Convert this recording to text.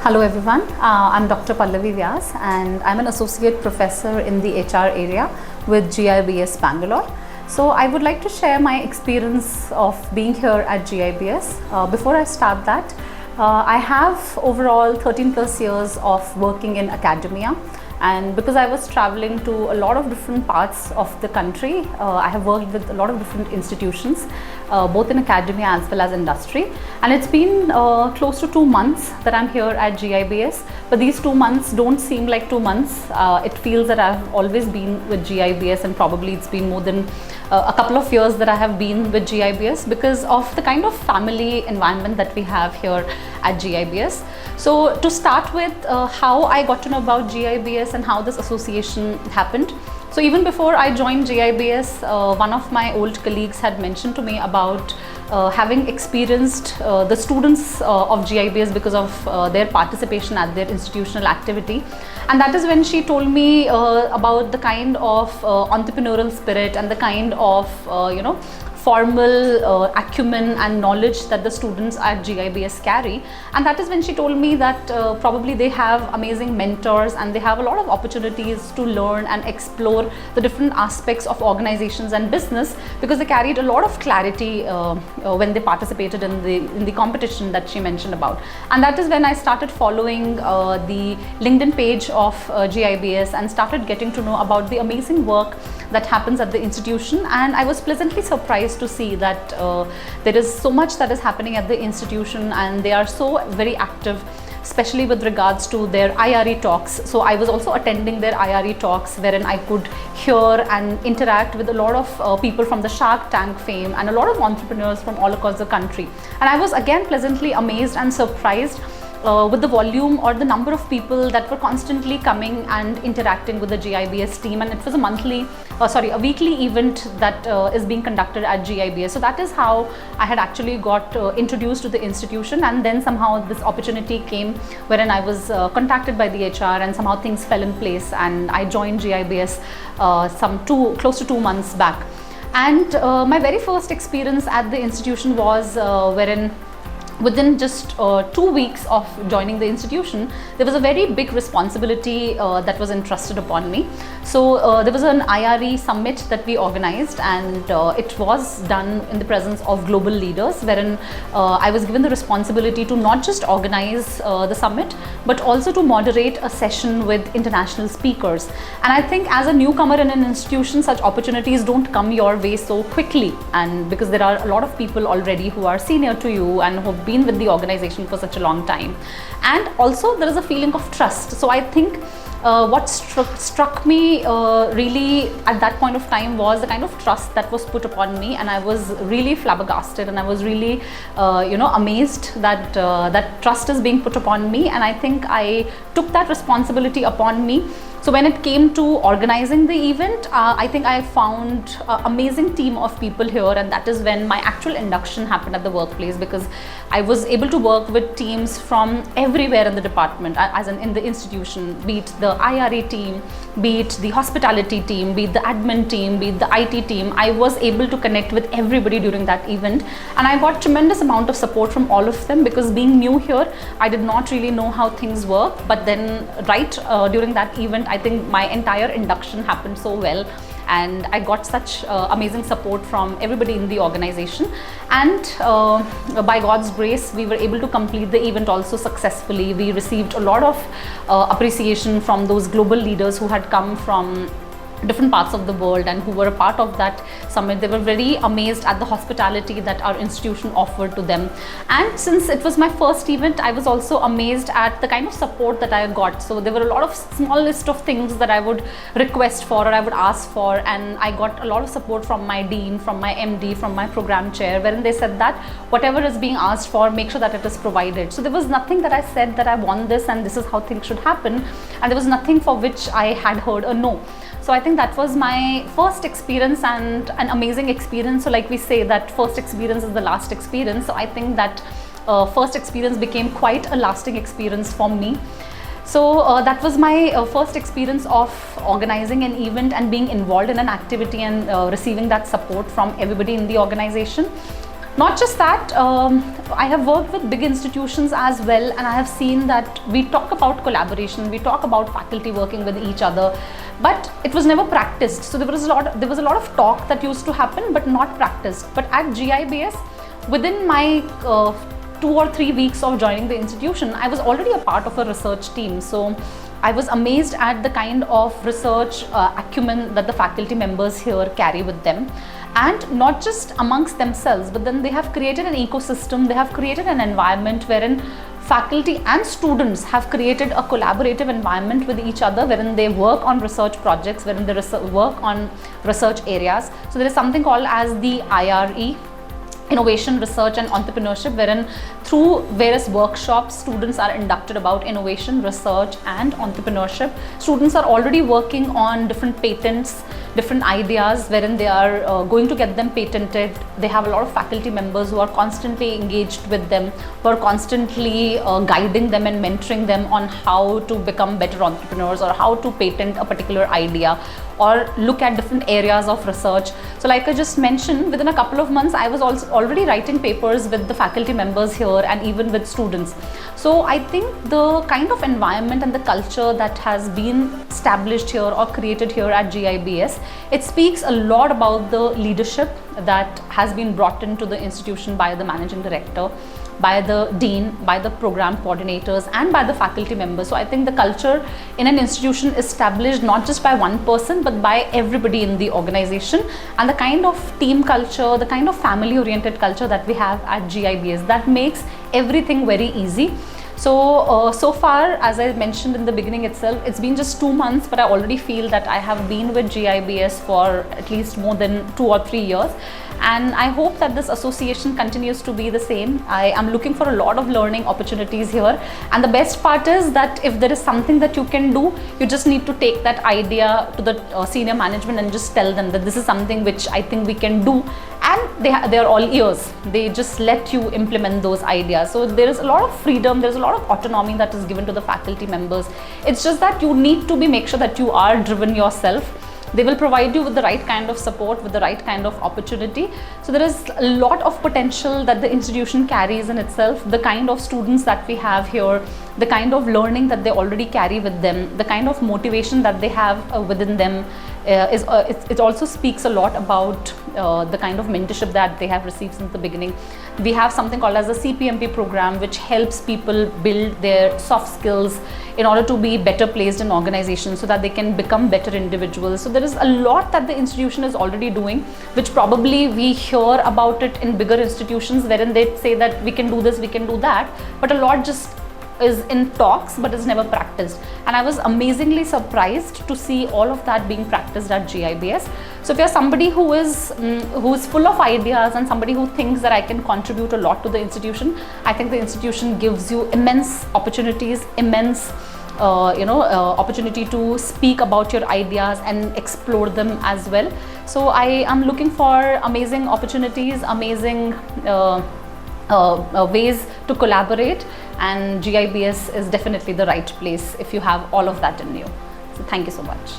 Hello everyone, I'm Dr. Pallavi Vyas and I'm an associate professor in the HR area with GIBS Bangalore. So I would like to share my experience of being here at GIBS. Before I start that, I have overall 13 plus years of working in academia. And because I was traveling to a lot of different parts of the country, I have worked with a lot of different institutions, both in academia as well as industry. And it's been close to 2 months that I'm here at GIBS. But these 2 months don't seem like 2 months. It feels that I've always been with GIBS, and probably it's been more than a couple of years that I have been with GIBS because of the kind of family environment that we have here at GIBS. So to start with, how I got to know about GIBS and how this association happened. So even before I joined GIBS, one of my old colleagues had mentioned to me about having experienced the students of GIBS because of their participation at their institutional activity. And that is when she told me about the kind of entrepreneurial spirit and the kind of formal acumen and knowledge that the students at GIBS carry. And that is when she told me that probably they have amazing mentors and they have a lot of opportunities to learn and explore the different aspects of organizations and business, because they carried a lot of clarity when they participated in the competition that she mentioned about. And that is when I started following the LinkedIn page of GIBS and started getting to know about the amazing work that happens at the institution. And I was pleasantly surprised to see that there is so much that is happening at the institution, and they are so very active, especially with regards to their IRE talks. So I was also attending their IRE talks, wherein I could hear and interact with a lot of people from the Shark Tank fame and a lot of entrepreneurs from all across the country. And I was again pleasantly amazed and surprised with the volume or the number of people that were constantly coming and interacting with the GIBS team. And it was a weekly event that is being conducted at GIBS. So that is how I had actually got introduced to the institution, and then somehow this opportunity came wherein I was contacted by the HR, and somehow things fell in place and I joined GIBS close to 2 months back. And my very first experience at the institution was wherein within just 2 weeks of joining the institution, there was a very big responsibility that was entrusted upon me. So there was an IRE summit that we organized, and it was done in the presence of global leaders, wherein I was given the responsibility to not just organize the summit, but also to moderate a session with international speakers. And I think as a newcomer in an institution, such opportunities don't come your way so quickly, and because there are a lot of people already who are senior to you and who have been with the organization for such a long time. And also there is a feeling of trust. So I think what struck me really at that point of time was the kind of trust that was put upon me, and I was really flabbergasted, and I was really amazed that that trust is being put upon me, and I think I took that responsibility upon me. So when it came to organizing the event, I think I found an amazing team of people here, and that is when my actual induction happened at the workplace, because I was able to work with teams from everywhere in the department, as in the institution, be it the IRE team, be it the hospitality team, be it the admin team, be it the IT team. I was able to connect with everybody during that event, and I got tremendous amount of support from all of them, because being new here, I did not really know how things work. But then during that event, I think my entire induction happened so well, and I got such amazing support from everybody in the organization. And by God's grace, we were able to complete the event also successfully. We received a lot of appreciation from those global leaders who had come from different parts of the world and who were a part of that summit. They were very amazed at the hospitality that our institution offered to them. And since it was my first event, I was also amazed at the kind of support that I got. So there were a lot of small list of things that I would request for or I would ask for, and I got a lot of support from my dean, from my MD, from my program chair, wherein they said that whatever is being asked for, make sure that it is provided. So there was nothing that I said that I want this and this is how things should happen, and there was nothing for which I had heard a no. So I think that was my first experience, and an amazing experience. So like we say that first experience is the last experience. So I think that first experience became quite a lasting experience for me. So that was my first experience of organizing an event and being involved in an activity and receiving that support from everybody in the organization. Not just that, I have worked with big institutions as well, and I have seen that we talk about collaboration, we talk about faculty working with each other, but it was never practiced. So there was a lot of talk that used to happen, but not practiced. But at GIBS, within my 2 or 3 weeks of joining the institution, I was already a part of a research team. So I was amazed at the kind of research acumen that the faculty members here carry with them. And not just amongst themselves, but then they have created an ecosystem, they have created an environment wherein faculty and students have created a collaborative environment with each other, wherein they work on research projects, wherein they work on research areas. So there is something called as the IRE, Innovation, Research and Entrepreneurship, wherein through various workshops, students are inducted about innovation, research and entrepreneurship. Students are already working on different patents, different ideas, wherein they are going to get them patented. They have a lot of faculty members who are constantly engaged with them, who are constantly guiding them and mentoring them on how to become better entrepreneurs or how to patent a particular idea or look at different areas of research. So like I just mentioned, within a couple of months, I was also already writing papers with the faculty members here and even with students. So I think the kind of environment and the culture that has been established here or created here at GIBS, it speaks a lot about the leadership that has been brought into the institution by the managing director, by the dean, by the program coordinators and by the faculty members. So I think the culture in an institution is established not just by one person but by everybody in the organization, and the kind of team culture, the kind of family oriented culture that we have at GIBS, that makes everything very easy. So, so far, as I mentioned in the beginning itself, it's been just 2 months, but I already feel that I have been with GIBS for at least more than 2 or 3 years. And I hope that this association continues to be the same. I am looking for a lot of learning opportunities here. And the best part is that if there is something that you can do, you just need to take that idea to the senior management and just tell them that this is something which I think we can do. And they are all ears. They just let you implement those ideas. So there is a lot of freedom, there's a lot of autonomy that is given to the faculty members. It's just that you need to make sure that you are driven yourself. They will provide you with the right kind of support, with the right kind of opportunity. So there is a lot of potential that the institution carries in itself. The kind of students that we have here, the kind of learning that they already carry with them, the kind of motivation that they have within them, it also speaks a lot about the kind of mentorship that they have received since the beginning. We have something called as a CPMP program, which helps people build their soft skills in order to be better placed in organizations so that they can become better individuals. So there is a lot that the institution is already doing, which probably we hear about it in bigger institutions wherein they say that we can do this, we can do that, but a lot just is in talks but is never practiced. And I was amazingly surprised to see all of that being practiced at GIBS. So if you're somebody who is full of ideas and somebody who thinks that I can contribute a lot to the institution, I think the institution gives you immense opportunities, immense opportunity to speak about your ideas and explore them as well. So I am looking for amazing opportunities, amazing ways to collaborate, and GIBS is definitely the right place if you have all of that in you. So thank you so much.